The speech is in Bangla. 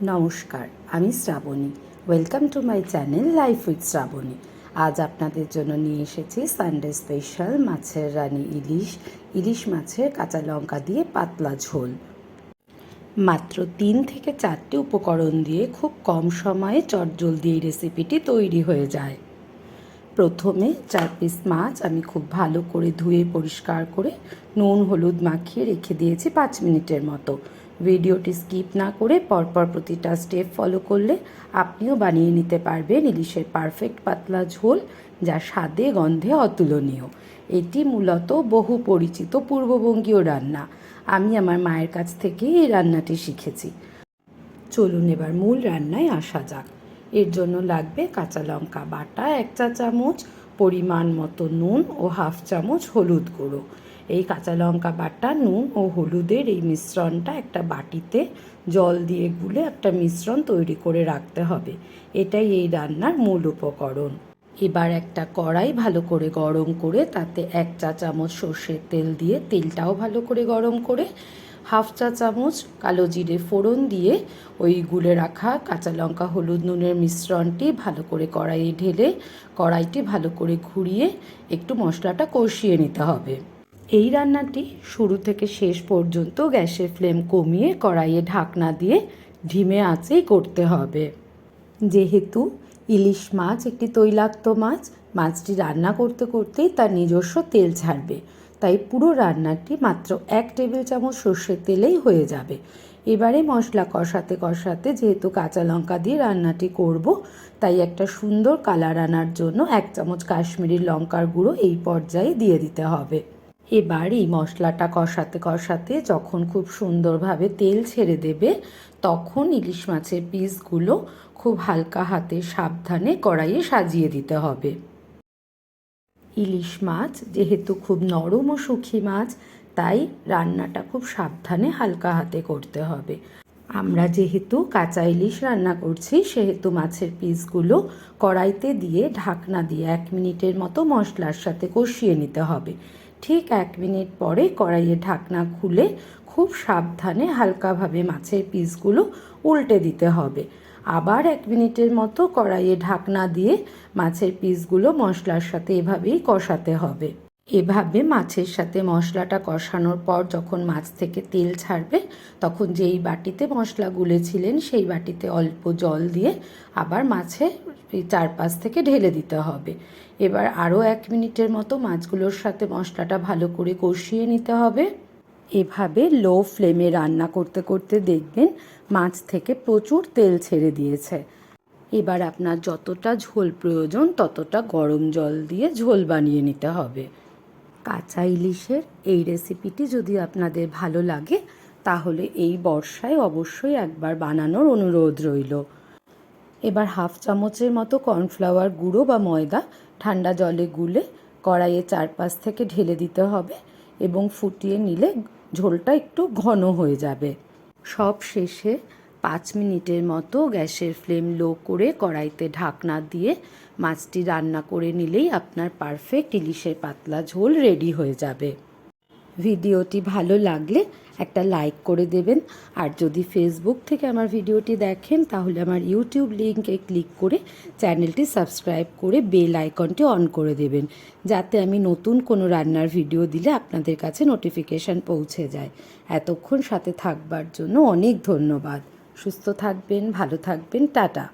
নমস্কার, আমি Shrabani. Welcome to my channel life with Shrabani. আজ আপনাদের জন্য নিয়ে এসেছি সানডে স্পেশাল মাছের রানী ইলিশ মাছের কাঁচা লঙ্কা দিয়ে পাতলা ঝোল। মাত্র 3 থেকে 4টে উপকরণ দিয়ে খুব কম সময়ে চটজলদি এই রেসিপিটি তৈরি হয়ে যায়। প্রথমে 4 পিস মাছ আমি খুব ভালো করে ধুয়ে পরিষ্কার করে নুন হলুদ মাখিয়ে রেখে দিয়েছি 5 মিনিটের মতো। ভিডিওটি স্কিপ না করে পরপর প্রতিটা স্টেপ ফলো করলে আপনিও বানিয়ে নিতে পারবেন ইলিশের পারফেক্ট পাতলা ঝোল, যা স্বাদে গন্ধে অতুলনীয়। এটি মূলত বহু পরিচিত পূর্ববঙ্গীয় রান্না। আমি আমার মায়ের কাছ থেকেই এই রান্নাটি শিখেছি। চলুন এবার মূল রান্নায় আসা যাক। এর জন্য লাগবে কাঁচা লঙ্কা বাটা 1 চা চামচ, পরিমাণ মতো নুন ও 1/2 চামচ হলুদ গুঁড়ো। এই কাঁচা লঙ্কা বাটা, নুন ও হলুদের এই মিশ্রণটা একটা বাটিতে জল দিয়ে গুলে একটা মিশ্রণ তৈরি করে রাখতে হবে। এটাই এই রান্নার মূল উপকরণ। এবার একটা কড়াই ভালো করে গরম করে তাতে 1 চা চামচ সর্ষের তেল দিয়ে তেলটাও ভালো করে গরম করে 1/2 চা চামচ কালো জিরে ফোড়ন দিয়ে ওই গুলে রাখা কাঁচা লঙ্কা হলুদ নুনের মিশ্রণটি ভালো করে কড়াইয়ে ঢেলে কড়াইটি ভালো করে ঘুরিয়ে একটু মশলাটা কষিয়ে নিতে হবে। এই রান্নাটি শুরু থেকে শেষ পর্যন্ত গ্যাসের ফ্লেম কমিয়ে কড়াইয়ে ঢাকনা দিয়ে ধিমে আঁচেই করতে হবে। যেহেতু ইলিশ মাছ একটি তৈলাক্ত মাছ, মাছটি রান্না করতে করতেই তার নিজস্ব তেল ছাড়বে, তাই পুরো রান্নাটি মাত্র 1 টেবিল চামচ সর্ষের তেলেই হয়ে যাবে। এবারে মশলা কষাতে কষাতে, যেহেতু কাঁচা লঙ্কা দিয়ে রান্নাটি করব, তাই একটা সুন্দর কালার আনার জন্য 1 চামচ কাশ্মীরি লঙ্কার গুঁড়ো এই পর্যায়ে দিয়ে দিতে হবে। এবার এই মশলাটা কষাতে কষাতে যখন খুব সুন্দরভাবে তেল ছেড়ে দেবে, তখন ইলিশ মাছের পিসগুলো খুব হালকা হাতে সাবধানে কড়াইয়ে সাজিয়ে দিতে হবে। ইলিশ মাছ যেহেতু খুব নরম ও শুখি মাছ, তাই রান্নাটা খুব সাবধানে হালকা হাতে করতে হবে। আমরা যেহেতু কাঁচা ইলিশ রান্না করছি, সেহেতু মাছের পিসগুলো কড়াইতে দিয়ে ঢাকনা দিয়ে 1 মিনিটের মতো মশলার সাথে কষিয়ে নিতে হবে। ঠিক 1 মিনিট পরে কড়াইয়ে ঢাকনা খুলে খুব সাবধানে হালকাভাবে মাছের পিসগুলো উল্টে দিতে হবে। আবার 1 মিনিটের মতো কড়াইয়ে ঢাকনা দিয়ে মাছের পিসগুলো মশলার সাথে এভাবেই কষাতে হবে। এভাবে মাছের সাথে মশলাটা কষানোর পর যখন মাছ থেকে তেল ছাড়বে, তখন যেই বাটিতে মশলা গুলেছিলেন সেই বাটিতে অল্প জল দিয়ে আবার মাছে 4 থেকে ঢেলে দিতে হবে। এবার আরও 1 মিনিটের মতো মাছগুলোর সাথে মশলাটা ভালো করে কষিয়ে নিতে হবে। এভাবে লো ফ্লেমে রান্না করতে করতে দেখবেন মাছ থেকে প্রচুর তেল ছেড়ে দিয়েছে। এবার আপনার যতটা ঝোল প্রয়োজন ততটা গরম জল দিয়ে ঝোল বানিয়ে নিতে হবে। কাঁচা ইলিশের এই রেসিপিটি যদি আপনাদের ভালো লাগে, তাহলে এই বর্ষায় অবশ্যই একবার বানানোর অনুরোধ রইল। এবার 1/2 চামচের মতো কর্নফ্লাওয়ার গুঁড়ো বা ময়দা ঠান্ডা জলে গুলে কড়াইয়ে 4 থেকে ঢেলে দিতে হবে এবং ফুটিয়ে নিলে ঝোলটা একটু ঘন হয়ে যাবে। সব শেষে 5 মিনিটের মতো গ্যাসের ফ্লেম লো করে কড়াইতে ঢাকনা দিয়ে মাছটি রান্না করে নিলেই আপনার পারফেক্ট ইলিশের পাতলা ঝোল রেডি হয়ে যাবে। ভিডিওটি ভালো লাগলে একটা লাইক করে দেবেন, আর যদি ফেসবুক থেকে আমার ভিডিওটি দেখেন, তাহলে আমার ইউটিউব লিঙ্কে ক্লিক করে চ্যানেলটি সাবস্ক্রাইব করে বেল আইকনটি অন করে দেবেন, যাতে আমি নতুন কোনো রান্নার ভিডিও দিলে আপনাদের কাছে নোটিফিকেশান পৌঁছে যায়। এতক্ষণ সাথে থাকবার জন্য অনেক ধন্যবাদ। সুস্থ থাকবেন, ভালো থাকবেন, টাটা।